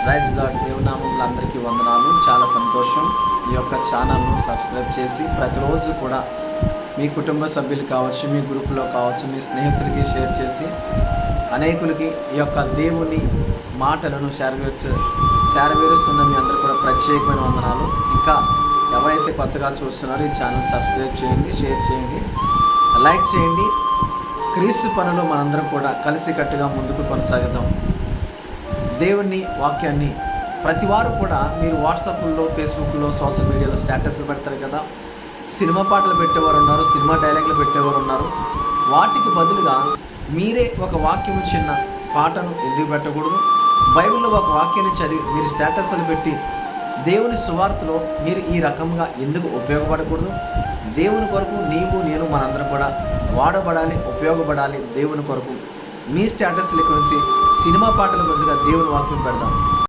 Praise lord. దేవుని నామములో అందరికీ వందనాలు. చాలా సంతోషం. ఈ యొక్క ఛానల్ను సబ్స్క్రైబ్ చేసి ప్రతిరోజు కూడా మీ కుటుంబ సభ్యులు కావచ్చు, మీ గ్రూపులో కావచ్చు, మీ స్నేహితులకి షేర్ చేసి అనేకులకి ఈ యొక్క దేవుని మాటలను చేరవేరుస్తున్న మీ అందరూ కూడా ప్రత్యేకమైన వందనాలు. ఇంకా ఎవరైతే కొత్తగా చూస్తున్నారో ఈ ఛానల్ సబ్స్క్రైబ్ చేయండి, షేర్ చేయండి, లైక్ చేయండి. క్రీస్తు పనులు మనందరం కూడా కలిసికట్టుగా ముందుకు కొనసాగుదాం. దేవుని వాక్యాన్ని ప్రతి వారు కూడా మీరు వాట్సాప్లో, ఫేస్బుక్లో, సోషల్ మీడియాలో స్టేటస్లు పెడతారు కదా. సినిమా పాటలు పెట్టేవారు ఉన్నారు, సినిమా డైలాగులు పెట్టేవారు ఉన్నారు. వాటికి బదులుగా మీరే ఒక వాక్యం చిన్న పాటను ఎందుకు పెట్టకూడదు? బైబిల్లో ఒక వాక్యాన్ని చదివి మీరు స్టేటస్లు పెట్టి దేవుని సువార్తలో మీరు ఈ రకంగా ఎందుకు ఉపయోగపడకూడదు? దేవుని కొరకు నేను మనందరం కూడా వాడబడాలి, ఉపయోగపడాలి. దేవుని కొరకు మీ స్టేటస్ల గురించి సినిమా పాటల బదులుగా దేవుని వాక్యం పెడదాం.